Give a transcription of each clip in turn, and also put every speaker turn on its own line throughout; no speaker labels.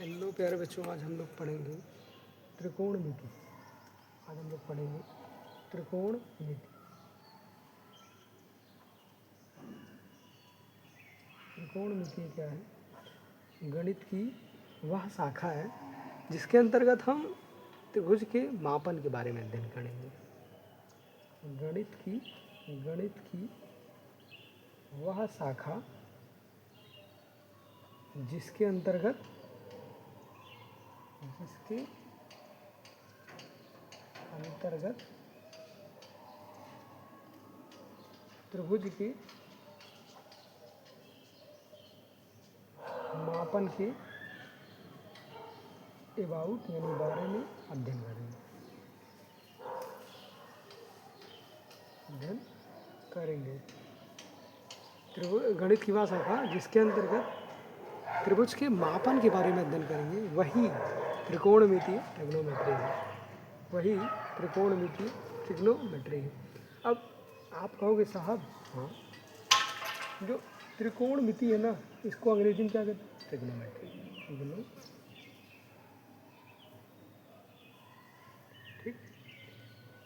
Hello प्यारे बच्चों, आज हम लोग पढ़ेंगे त्रिकोणमिति। आज हम लोग पढ़ेंगे त्रिकोणमिति। त्रिकोणमिति क्या है? गणित की वह शाखा है जिसके अंतर्गत हम त्रिभुज के मापन के बारे में अध्ययन करेंगे। गणित की वह शाखा जिसके अंतर्गत त्रिभुज के मापन के अबाउट यानी बारे में अध्ययन करेंगे। गणित की वह शाखा जिसके अंतर्गत त्रिभुज के मापन के बारे में अध्ययन करेंगे, वही त्रिकोणमिति ट्रिग्नोमेट्री है। अब आप कहोगे साहब, हाँ, जो त्रिकोणमिति है ना, इसको अंग्रेजी में क्या कहते हैं? ट्रिग्नोमेट्री। ठीक।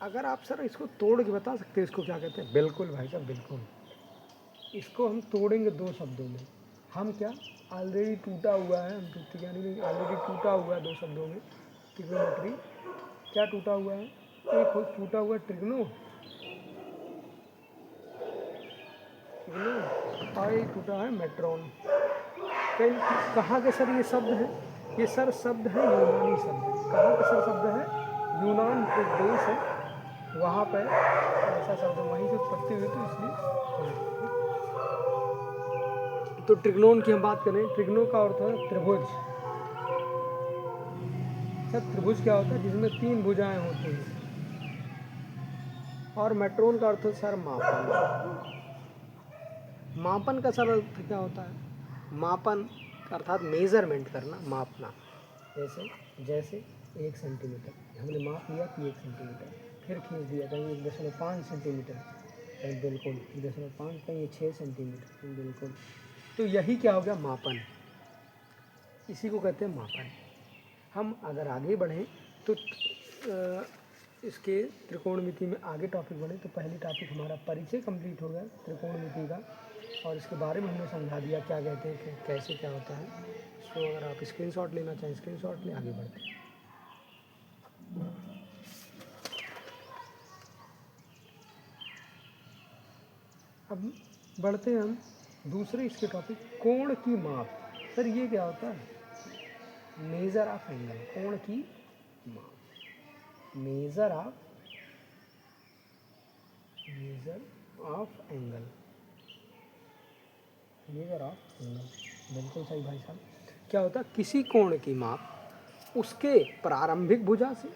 अगर आप सर इसको तोड़ के बता सकते हैं इसको क्या कहते हैं? बिल्कुल भाई साहब, बिल्कुल। इसको हम तोड़ेंगे दो शब्दों में। हम क्या ऑलरेडी टूटा हुआ है, हम यानी नहीं, ऑलरेडी टूटा हुआ है दो शब्दों में। ट्रिग्नोमेट्री क्या टूटा हुआ है? एक टूटा हुआ ट्रिग्नो और एक टूटा है मेट्रॉन। कहाँ के सर ये शब्द है? ये सर शब्द है यूनानी शब्द। कहाँ का सर शब्द है? यूनान एक देश है, वहाँ पर ऐसा शब्द वहीं से उत्पत्ति हुई, तो इसलिए। तो ट्रिग्नोन की हम बात करें, ट्रिग्नो का अर्थ है त्रिभुज। सर त्रिभुज क्या होता है? जिसमें तीन भुजाएं होती हैं। और मेट्रोन का अर्थ है सर मापन। मापन का सर अर्थ क्या होता है? मापन अर्थात मेजरमेंट करना, मापना। जैसे 1 सेंटीमीटर हमने माप लिया कि 1 सेंटीमीटर, फिर खींच दिया कहीं 1.5 सेंटीमीटर, कहीं बिल्कुल 1.5, कहीं 6 सेंटीमीटर, कहीं बिल्कुल। तो यही क्या हो गया? मापन। इसी को कहते हैं मापन। हम अगर आगे बढ़ें तो इसके त्रिकोणमिति में आगे टॉपिक बढ़े तो पहली टॉपिक हमारा परिचय कंप्लीट हो गया त्रिकोणमिति का, और इसके बारे में हमने समझा दिया क्या कहते हैं, कि कैसे क्या होता है। सो अगर आप स्क्रीनशॉट लेना चाहें स्क्रीनशॉट ले, आगे बढ़ते हैं। अब बढ़ते हैं हम दूसरे इसके टॉपिक, कोण की माप। सर ये क्या होता है? Measure of angle. कोण की माप, मेजर ऑफ एंगल। बिल्कुल सही भाई साहब। क्या होता है? किसी कोण की माप उसके प्रारंभिक भुजा से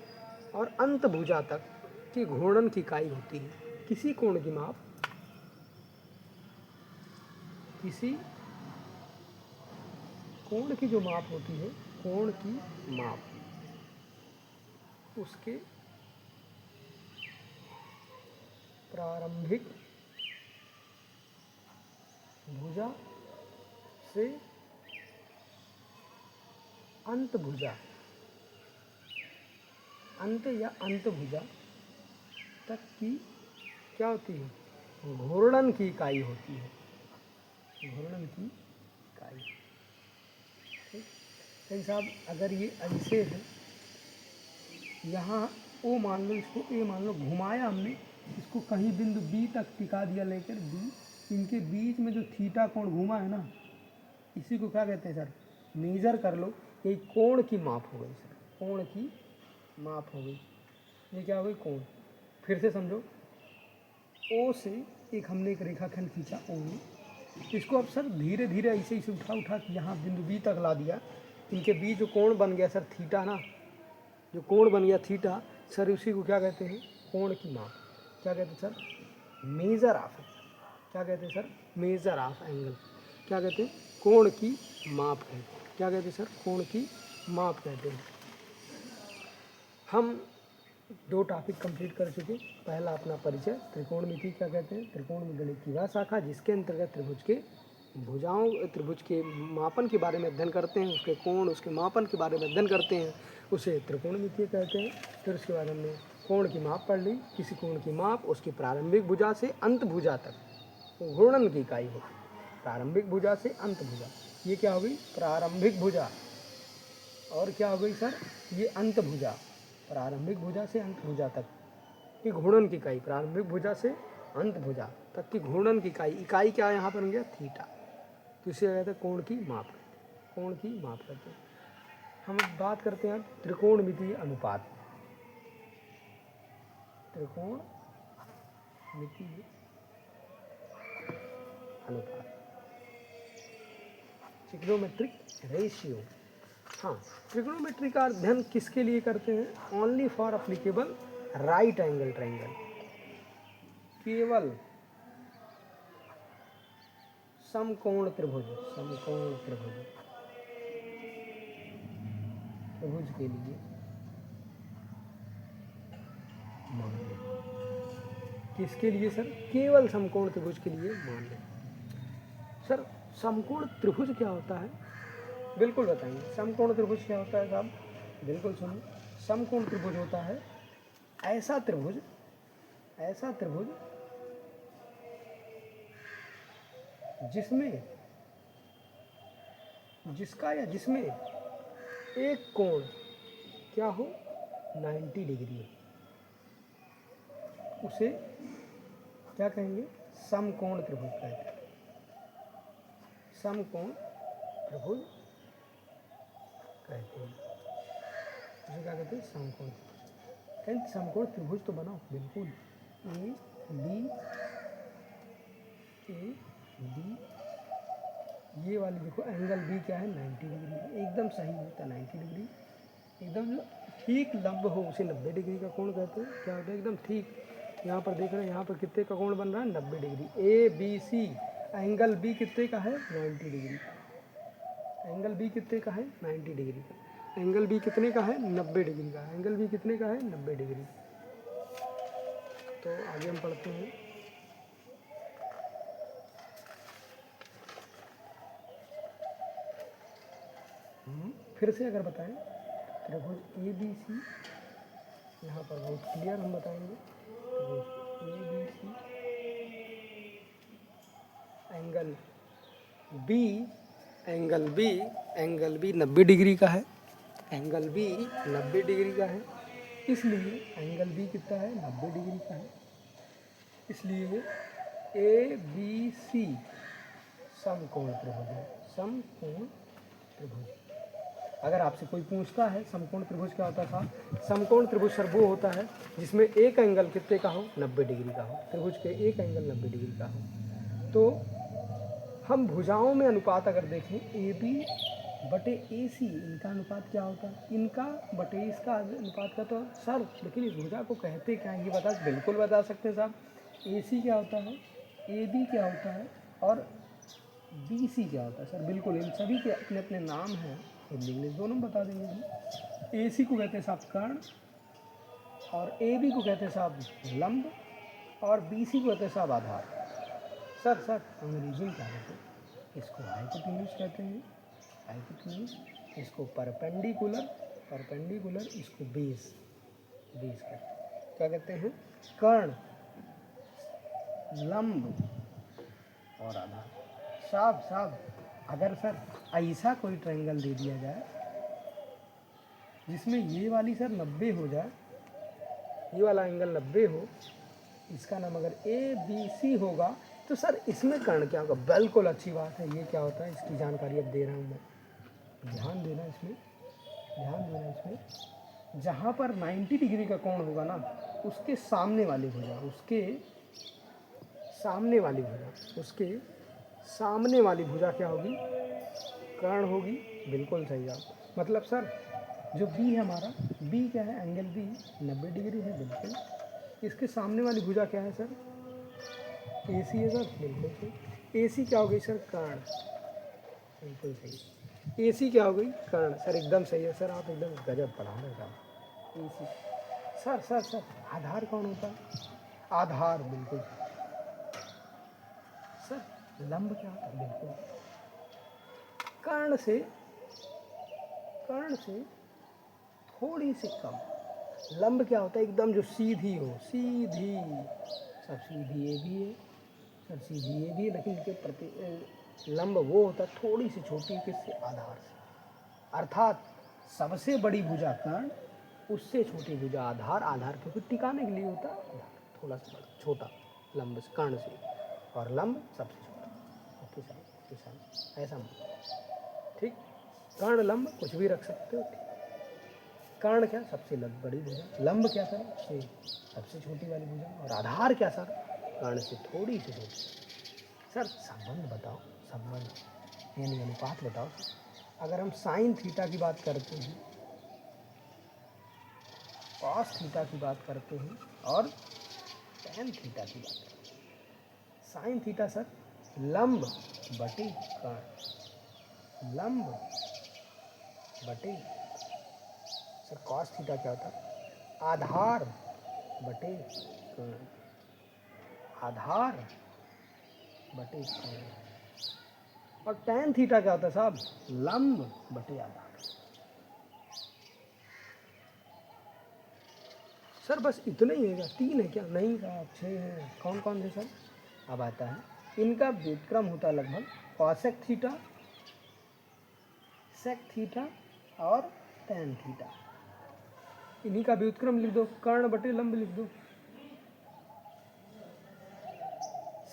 और अंत भुजा तक की घूर्णन की इकाई होती है। किसी कोण की माप, किसी कोण की जो माप होती है, कोण की माप उसके प्रारंभिक भुजा से अंत भुजा, अंत या अंत भुजा तक की क्या होती है? घूर्णन की इकाई होती है। घूर्णन की इकाई। ठीक है साहब, अगर ये ऐसे है, यहाँ ओ मान लो, इसको ए मान लो, घुमाया हमने इसको कहीं बिंदु बी तक टिका दिया लेकर बी, इनके बीच में जो थीटा कोण घूमा है ना, इसी को क्या कहते हैं सर? मेजर कर लो, ये कोण की माप हो गई सर, कोण की माप हो गई। ये क्या हो गई? कोण। फिर से समझो, ओ से एक हमने एक रेखाखंड खींचा ओ में, इसको अब सर धीरे धीरे ऐसे इसे उठा के यहाँ बिंदु बी तक ला दिया। इनके बीच जो कोण बन गया सर थीटा ना, जो कोण बन गया थीटा, सर उसी को क्या कहते हैं? कोण की माप। क्या कहते हैं सर? Measure of. क्या कहते हैं सर? Measure of angle. क्या कहते हैं? कोण की माप है। क्या कहते हैं सर? कोण की माप कहते हैं। हम दो टॉपिक कंप्लीट कर चुके। पहला अपना परिचय, त्रिकोणमिति क्या कहते हैं? त्रिकोणमिति गणित की वह शाखा जिसके अंतर्गत त्रिभुज के भुजाओं त्रिभुज के मापन के बारे में अध्ययन करते हैं, उसके कोण उसके मापन के बारे में अध्ययन करते हैं, उसे त्रिकोणमितीय कहते हैं। फिर उसके बाद हमने कोण की माप पढ़ ली, किसी कोण की माप उसकी प्रारंभिक भुजा से अंत भुजा तक घूर्णन की इकाई होगी। प्रारंभिक भुजा से अंत भुजा, ये क्या हो गई? प्रारंभिक भुजा। और क्या हो गई सर? ये अंत भुजा। प्रारंभिक भुजा से अंत भुजा तक की घूर्णन की इकाई, प्रारंभिक भुजा से अंत भुजा तक की घूर्णन की इकाई। इकाई क्या है यहाँ पर? बन गया थीटा। तो इसे कहते हैं कोण की माप, कोण की माप करते हैं। हम बात करते हैं त्रिकोणमितीय अनुपात। त्रिकोणमितीय अनुपात, ट्रिग्नोमेट्रिक रेशियो। हाँ, ट्रिग्नोमेट्री का अध्ययन किसके लिए करते हैं? Only for applicable right angle triangle. केवल समकोण त्रिभुज, समकोण त्रिभुज त्रिभुज के लिए मान लें। किसके लिए सर? केवल समकोण त्रिभुज के लिए मान लें। सर समकोण त्रिभुज क्या होता है? बिल्कुल बताएंगे। समकोण त्रिभुज क्या होता है साहब? बिल्कुल सुनिए। समकोण त्रिभुज होता है ऐसा त्रिभुज, ऐसा त्रिभुज जिसमें, जिसका या जिसमें एक कोण क्या हो? 90 डिग्री। उसे क्या कहेंगे? समकोण त्रिभुज कहते हैं। समकोण त्रिभुज कहते हैं। उसे क्या कहते हैं? समकोण त्रिभुज। कहते समकोण त्रिभुज तो बनाओ। बिल्कुल। ए बी, ये वाली देखो एंगल बी क्या है? 90 डिग्री। एकदम सही होता है 90 डिग्री। एकदम जो ठीक लंब हो उसे 90 डिग्री का कोण कहते हैं। क्या होता है? एकदम ठीक। यहाँ पर देख रहे हैं, यहाँ पर कितने का कोण बन रहा है? 90 degree. A B C, angle B कितने का है? 90 डिग्री। एंगल बी कितने का है? 90 डिग्री का। एंगल बी कितने का है? 90 डिग्री का। एंगल बी कितने का है? 90 डिग्री। तो आगे हम पढ़ते हैं। फिर से अगर बताएं, त्रिभुज ए बी सी, यहाँ पर बहुत क्लियर हम बताएंगे। त्रिभुज A B C, angle B, angle B, angle B 90 degree का है। एंगल बी 90 डिग्री का है, इसलिए एंगल बी कितना है? 90 डिग्री का है। इसलिए ए बी सी समकोण त्रिभुज है। समकोण त्रिभुज। अगर आपसे कोई पूछता है समकोण त्रिभुज क्या होता था? समकोण त्रिभुज सर वो होता है जिसमें एक एंगल कितने का हो? 90 डिग्री का हो। त्रिभुज के एक एंगल 90 डिग्री का हो। तो हम भुजाओं में अनुपात अगर देखें, ए बी बटे ए सी, इनका अनुपात क्या होता है? इनका बटे इसका अनुपात का। तो सर लेकिन इस भुजा को कहते क्या है? ये बता, बिल्कुल बता सकते हैं साहब। ए सी क्या होता है? ए बी क्या होता है? और बी सी क्या होता है? सर बिल्कुल इन सभी के अपने अपने नाम हैं, हिंदी इंग्लिश दोनों बता देंगे हम। ए सी को कहते हैं साहब कर्ण, और ए बी को कहते हैं साहब लंब, और बी सी को कहते हैं साहब आधार। सर अंग्रेजी में क्या कहते हैं? इसको हाइपोटेन्यूज कहते हैं, हाइपोटेन्यूज। इसको परपेंडिकुलर, परपेंडिकुलर। इसको बेस, बेस कहते हैं। क्या कहते हैं? कर्ण, लंब और आधार। साहब अगर सर ऐसा कोई ट्रायंगल दे दिया जाए जिसमें ये वाली सर 90 हो जाए, ये वाला एंगल 90 हो, इसका नाम अगर ए बी सी होगा, तो सर इसमें कर्ण क्या होगा? बिल्कुल अच्छी बात है। ये क्या होता है इसकी जानकारी अब दे रहा हूँ मैं। ध्यान देना इसमें, ध्यान देना इसमें। जहाँ पर 90 डिग्री का कोण होगा ना, उसके सामने वाली भुजा, उसके सामने वाली भुजा, उसके सामने वाली भुजा क्या होगी? कर्ण होगी। बिल्कुल सही आप। मतलब सर जो बी है हमारा, बी क्या है? एंगल बी 90 डिग्री है। बिल्कुल। इसके सामने वाली भुजा क्या है सर? ए सी है सर। बिल्कुल सही। ए सी क्या हो गई सर? कर्ण। बिल्कुल सही। ए सी क्या हो गई? कर्ण। सर एकदम सही है सर, आप एकदम गजब पढ़ा रहे साहब। ए सी। सर आधार कौन होता है? आधार। बिल्कुल सर, लंब क्या होता है? बिल्कुल कर्ण से थोड़ी सी कम। लंब क्या होता है? एकदम जो सीधी हो, सीधी। सब सीधी ये भी है, सब सीधी ये भी है, लेकिन इनके प्रति लंब वो होता है थोड़ी सी छोटी, किससे? आधार से। अर्थात सबसे बड़ी भुजा कर्ण, उससे छोटी भुजा आधार। आधार क्योंकि टिकाने के लिए होता है आधार, थोड़ा सा बड़ा छोटा लंब से, कर्ण से, और लंब सबसे छोटा। ओके साहब, ऐसा ठीक। कर्ण लंब कुछ भी रख सकते हो, ठीक। कर्ण क्या? सबसे बड़ी भुजा। लंब क्या सर? से सबसे छोटी वाली भुजा। और आधार क्या सर? कर्ण से थोड़ी सी छोटी। सर संबंध बताओ, संबंध यानी अनुपात बताओ। अगर हम साइन थीटा की बात करते हैं, कॉस थीटा की बात करते हैं, और टैन थीटा की बात करते हैं। साइन थीटा सर लंब बटे कर्ण, लंब बटे। सर कॉस थीटा क्या होता है? आधार बटे कर्ण, आधार बटे कर्ण। और टैन थीटा क्या होता है साहब? लंब बटे आधार। सर बस इतना ही है क्या? 3 है क्या? नहीं साहब 6 हैं। कौन कौन से सर? अब आता है, इनका व्युत्क्रम होता है लगभग कॉसेक थीटा, सेक थीटा और टैन थीटा। इन्हीं का व्युत्क्रम लिख दो, कर्ण बटे लंब लिख दो।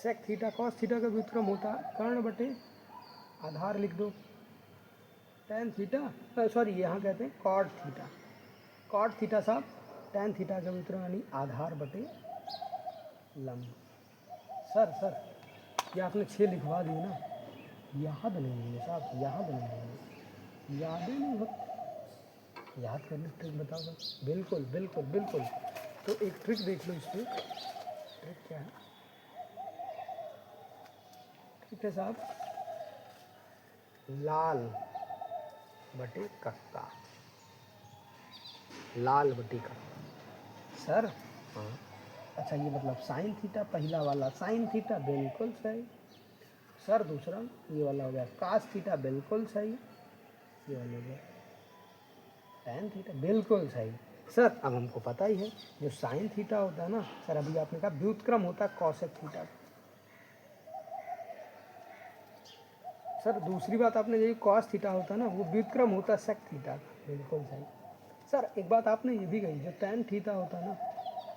सेक थीटा कॉस थीटा का व्युत्क्रम होता है कर्ण बटे आधार लिख दो। टैन थीटा सॉरी यहाँ कहते हैं कॉट थीटा, कॉट थीटा साहब टैन थीटा का व्युत्क्रम यानी आधार बटे लंब। सर ये आपने 6 लिखवा दिए ना, याद नहीं होंगे साहब, याद नहीं होंगे, याद ही नहीं होते। याद करने की ट्रिक बताओ सर। बिल्कुल बिल्कुल बिल्कुल। तो एक ट्रिक देख लो इस पर। ट्रिक क्या है? ठीक है साहब, लाल बटे कक्का, लाल बटे कक्का। सर हाँ, अच्छा ये मतलब साइन थीटा पहला वाला साइन थीटा बिल्कुल सही। सर दूसरा ये वाला हो गया कास थीटा बिल्कुल सही, ये वाला हो गया टैन थीटा बिल्कुल सही। सर अब हमको पता ही है जो साइन थीटा होता है ना सर, अभी आपने कहा व्युत्क्रम होता है कॉसेक थीटा। सर दूसरी बात आपने यही कॉस थीटा होता है ना, वो व्युत्क्रम होता है सेक थीटा, बिल्कुल सही। सर एक बात आपने ये भी कही, जो टैन थीटा होता है ना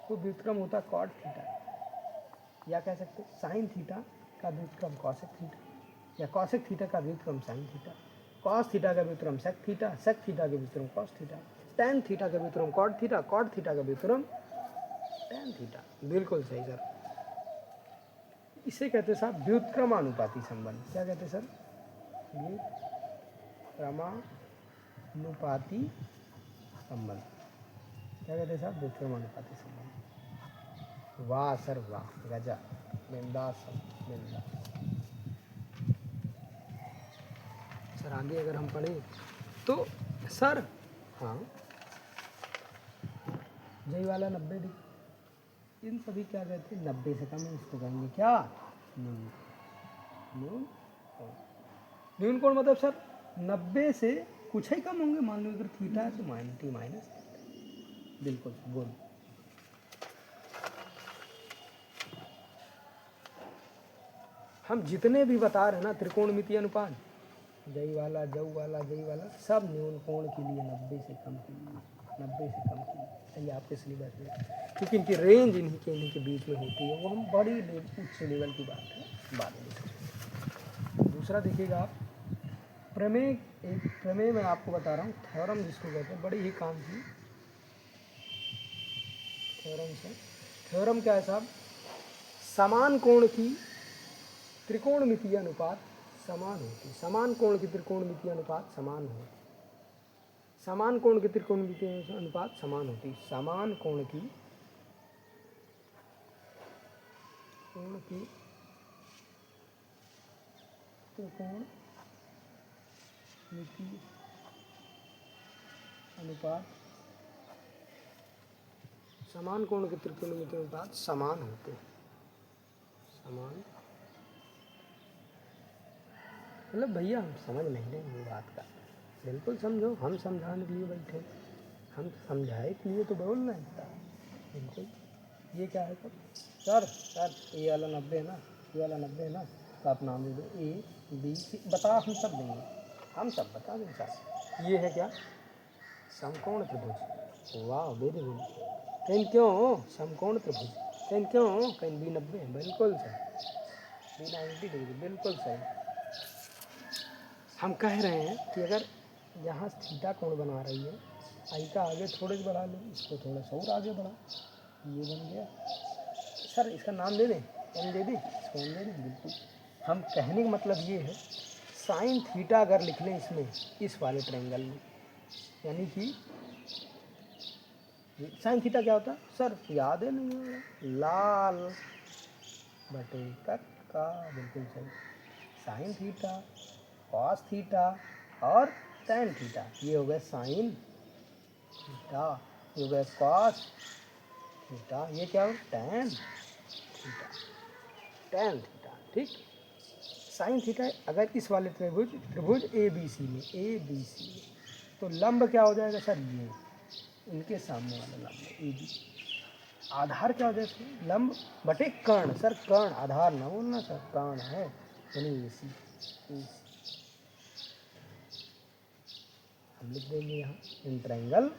वो व्युत्क्रम होता है कॉट थीटा, या कह सकते साइन थीटा का व्युत्क्रम कॉसेक थीटा, या कॉसेक थीटा का व्युत्क्रम साइन थीटा, कॉस थीटा का व्युत्क्रम सेक थीटा, सेक थीटा का व्युत्क्रम कॉस थीटा, टैन थीटा का व्युत्क्रम कॉट थीटा, कॉट थीटा का व्युत्क्रम टैन थीटा। बिल्कुल सही सर। इसे कहते हैं साहब व्युत्क्रमानुपाती संबंध। क्या कहते हैं सर? व्युत्क्रमानुपाती संबंध। क्या कहते हैं साहब? व्युत्क्रमानुपाती संबंध। वाह सर वाह, गजब, बिंदास बिंदास। सर आगे अगर हम पढ़ें तो सर हाँ जय वाला 90 डिग्री, इन सभी क्या कहते हैं? 90 से कम है, इसको कहेंगे क्या? न्यून। न्यून कोण। न्यून कोण मतलब सर 90 से कुछ ही कम होंगे। मान लो अगर थीटा है तो -90 बिल्कुल गुड। हम जितने भी बता रहे हैं ना त्रिकोणमितीय अनुपात, जय वाला जऊ वाला जय वाला, सब न्यून कोण के लिए 90 से कम के लिए, 90 से कम के लिए चाहिए आपके सिलेबस में, क्योंकि इनकी रेंज इन्हीं के बीच में होती है। वो हम बड़ी उच्च लेवल की बात है बाद में देखेंगे। दूसरा देखिएगा आप, प्रमेय, एक प्रमेय मैं आपको बता रहा हूँ, थ्योरम जिसको कहते हैं, बड़ी ही काम की थ्योरम से। थ्योरम क्या है साहब? समान कोण की त्रिकोणमितीय अनुपात समान होती, समान कोण की त्रिकोणमितीय अनुपात समान हो, समान कोण की त्रिकोणमितीय अनुपात समान होती, समान कोण की त्रिकोणमितीय अनुपात, समान कोण के त्रिकोणमितीय अनुपात समान होते, समान मतलब भैया हम समझ नहीं रहे ये बात का, बिल्कुल समझो, हम समझाने के लिए बैठे, हम समझाए के लिए तो बोल रहे हैं बिल्कुल। ये क्या है सर ये वाला 90 है ना, ये वाला 90 है ना, तो आप नाम दे दो A B C, बता हम सब देंगे, हम सब बता देंगे सर। ये है क्या, समकोण त्रिभुज, वाह वेरी गुड। कहीं क्यों समकोण त्रिभुज, कहीं क्यों कहीं B90, बिल्कुल सही, B90 डिग्री, बिल्कुल सही। हम कह रहे हैं कि अगर यहाँ थीटा कोण बना रही है, आई का आगे थोड़े से बढ़ा लो, इसको थोड़ा सा और आगे बढ़ा, ये बन गया सर। इसका नाम दे दें, एन दे दें, इसको एन दे दें, बिल्कुल। हम कहने का मतलब ये है, साइन थीटा अगर लिख लें इसमें, इस वाले ट्रायंगल में, यानी कि साइन थीटा क्या होता है सर, याद है नहीं, लाल बटे का, बिल्कुल सही। साइन थीटा, कॉस थीटा और टेन थीटा, ये हो गया साइन थीटा, ये हो गया कॉस थीटा, ये क्या हो टेन थीटा, टेन थीटा, ठीक। साइन थीटा अगर इस वाले त्रिभुज ABC में, ABC में, तो लंब क्या हो जाएगा सर, ये इनके सामने वाला लंब AB। आधार क्या हो जाएगा, लंब बटे कर्ण, सर कर्ण, आधार ना बोलना सर, कर्ण है यानी AC। हम लिख देंगे यहाँ इन ट्रायंगल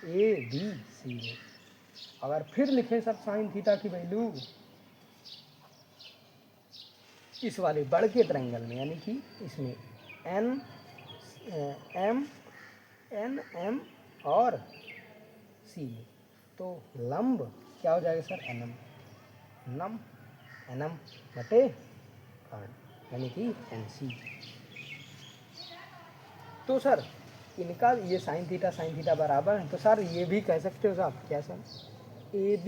ABC में। अगर फिर लिखें सर साइन थीटा की वैल्यू इस वाले बड़ के ट्रायंगल में, यानी कि इसमें एन एम और सी में, तो लंब क्या हो जाएगा सर, एनम बटे कर्ण, यानी कि NC। तो सर इनका ये साइन थीटा बराबर है, तो सर ये भी कह सकते हो साहब, क्या सर, AB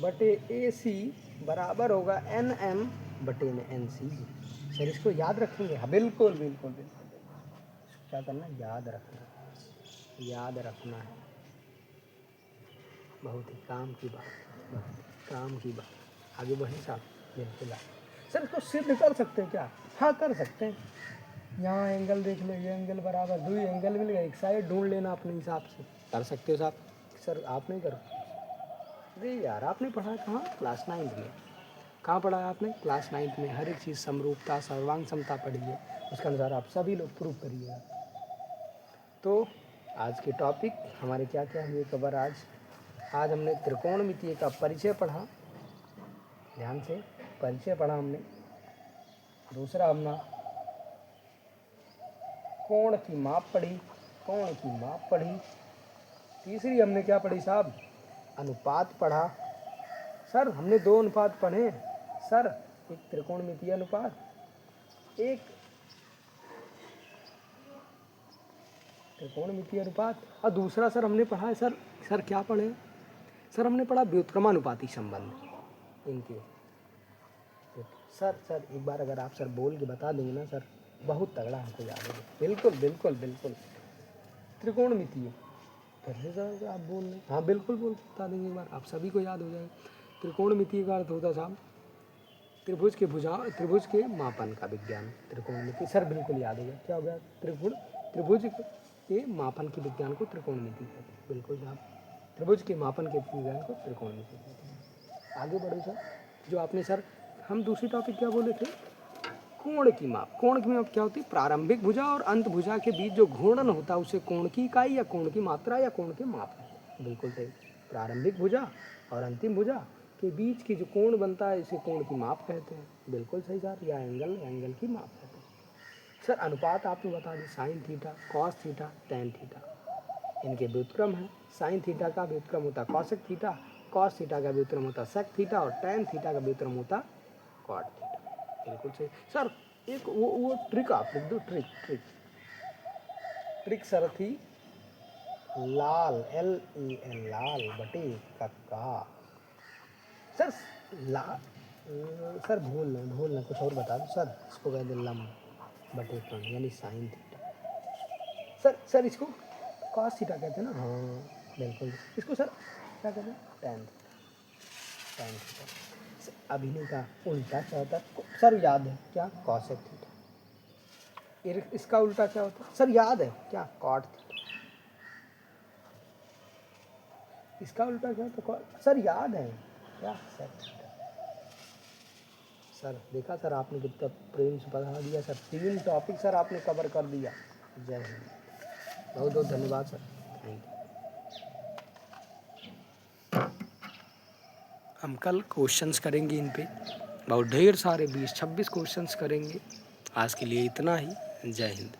बटे AC बराबर होगा NM बटे में NC। सर इसको याद रखेंगे, हाँ बिल्कुल बिल्कुल बिल्कुल, इसको क्या करना है, याद रखना है, बहुत ही काम की बात, आगे बढ़े साहब, बिल्कुल। सर इसको सिद्ध कर सकते हैं क्या, हाँ कर सकते हैं। यहाँ एंगल देख लो, ये एंगल बराबर, दो एंगल मिल गए, एक साइड ढूंढ लेना अपने हिसाब से, कर सकते हो साहब। सर आप नहीं करो, अरे यार आपने पढ़ा कहाँ, क्लास 9th में, कहाँ पढ़ा है आपने, क्लास 9th में। हर एक चीज़ समरूपता सर्वांग समता पढ़ी है, उसके अनुसार आप सभी लोग प्रूव करिएगा। तो आज के टॉपिक हमारे क्या क्या हुए कवर, आज हमने त्रिकोणमितीय का परिचय पढ़ा, ध्यान से परिचय पढ़ा हमने। दूसरा हमने कोण की माप पढ़ी। तीसरी हमने क्या पढ़ी साहब, अनुपात पढ़ा। सर हमने 2 अनुपात पढ़े सर, एक त्रिकोणमितीय अनुपात, एक त्रिकोणमितीय अनुपात, और दूसरा सर हमने पढ़ा है सर क्या पढ़े सर, हमने पढ़ा व्युत्क्रमानुपाती संबंध इनके। सर एक बार अगर आप सर बोल के बता देंगे ना सर, बहुत तगड़ा हमको याद है, बिल्कुल। त्रिकोणमितीय, फिर से सर आप बोल रहे, हाँ बिल्कुल बता देंगे एक बार, आप सभी को याद हो जाएगा। त्रिकोणमितीय का अर्थ होता था त्रिभुज के मापन का विज्ञान, त्रिकोणमिति, सर बिल्कुल याद हो गया, क्या हो गया, त्रिभुज के मापन के विज्ञान को त्रिकोणमिति कहते हैं, बिल्कुल साहब, त्रिभुज के मापन के विज्ञान को त्रिकोणमिति कहते हैं। आगे बढ़ो सर, जो आपने सर, हम दूसरी टॉपिक क्या बोले थे, कोण की माप क्या होती है, प्रारंभिक भुजा और अंत भुजा के बीच जो घूर्णन होता है उसे कोण की इकाई या कोण की मात्रा या कोण के माप, बिल्कुल सही। प्रारंभिक भुजा और अंतिम भुजा के बीच की जो कोण बनता है इसे कोण की माप कहते हैं, बिल्कुल सही सर, या एंगल की माप कहते हैं। सर अनुपात आपने बता दी, sine theta, cos theta, tan theta, इनके व्युत्क्रम है। साइन थीटा का व्युत्क्रम होता कॉसेक थीटा, कॉस थीटा का व्युत्क्रम होता सेक थीटा, और टेन थीटा का व्युत्क्रम होता कॉट थीटा, बिल्कुल सही सर। एक वो ट्रिक आप लिख दो, ट्रिक सर थी लाल, LAL, लाल बटे का। सर सर भूल कुछ और बता दो सर, इसको कह दे लंब बटे कर्ण, यानी साइन थीटा। सर इसको कॉस थीटा कहते हैं ना, हाँ बिल्कुल। इसको सर क्या कहते हैं, टेन थीटा। अभिनय का उल्टा क्या होता है सर, याद है क्या, कॉसेक थीटा। इसका उल्टा क्या होता है सर, याद है क्या? Cot theta. इसका उल्टा क्या होता है सर, याद है क्या? सर देखा सर आपने कितना प्रेम से पढ़ा दिया सर, 3 टॉपिक सर आपने कवर कर दिया। जय हिंद, बहुत बहुत धन्यवाद सर, थैंक यू। हम कल क्वेश्चंस करेंगे इन पे, बहुत ढेर सारे 20-26 क्वेश्चंस करेंगे। आज के लिए इतना ही, जय हिंद।